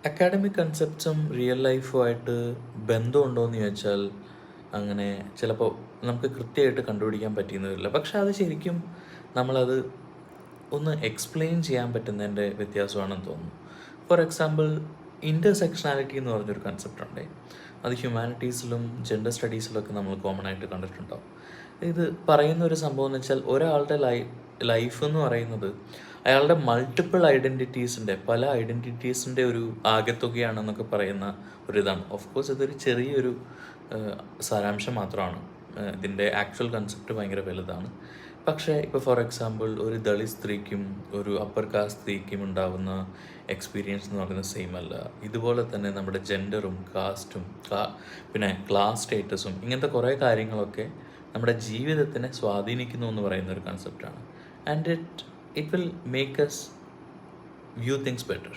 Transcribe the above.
Academic കൺസെപ്റ്റ്സും real ലൈഫുമായിട്ട് ബന്ധമുണ്ടോ എന്ന് ചോദിച്ചാൽ അങ്ങനെ ചിലപ്പോൾ നമുക്ക് കൃത്യമായിട്ട് കണ്ടുപിടിക്കാൻ പറ്റിയെന്ന് വരില്ല. പക്ഷെ അത് ശരിക്കും നമ്മളത് ഒന്ന് എക്സ്പ്ലെയിൻ ചെയ്യാൻ പറ്റുന്നതിൻ്റെ വ്യത്യാസമാണെന്ന് തോന്നുന്നു. ഫോർ എക്സാമ്പിൾ, ഇൻ്റർസെക്ഷനാലിറ്റി എന്ന് പറഞ്ഞൊരു കൺസെപ്റ്റ് ഉണ്ട്. അത് ഹ്യൂമാനിറ്റീസിലും ജെൻഡർ സ്റ്റഡീസിലൊക്കെ നമ്മൾ കോമൺ ആയിട്ട് കണ്ടിട്ടുണ്ടാവും. ഇത് പറയുന്ന ഒരു സംഭവം എന്ന് വെച്ചാൽ ഒരാളുടെ ലൈഫ് എന്ന് പറയുന്നത് അയാളുടെ മൾട്ടിപ്പിൾ ഐഡൻറ്റിറ്റീസിൻ്റെ പല ഐഡൻറ്റിറ്റീസിൻ്റെ ഒരു ആകെത്തുകയാണെന്നൊക്കെ പറയുന്ന ഒരിതാണ്. ഓഫ് കോഴ്സ് ഇതൊരു ചെറിയൊരു സാരാംശം മാത്രമാണ്. ഇതിൻ്റെ ആക്ച്വൽ കൺസെപ്റ്റ് ഭയങ്കര വലുതാണ്. പക്ഷേ ഇപ്പോൾ ഫോർ എക്സാമ്പിൾ ഒരു ദളിത് സ്ത്രീക്കും ഒരു അപ്പർ കാസ്റ്റ് സ്ത്രീക്കും ഉണ്ടാകുന്ന എക്സ്പീരിയൻസ് എന്ന് പറയുന്നത് സെയിം അല്ല. ഇതുപോലെ തന്നെ നമ്മുടെ ജെൻഡറും കാസ്റ്റും പിന്നെ ക്ലാസ് സ്റ്റേറ്റസും ഇങ്ങനത്തെ കുറേ കാര്യങ്ങളൊക്കെ നമ്മുടെ ജീവിതത്തിനെ സ്വാധീനിക്കുന്നു എന്ന് പറയുന്ന ഒരു കൺസെപ്റ്റാണ്. And it will make us view things better.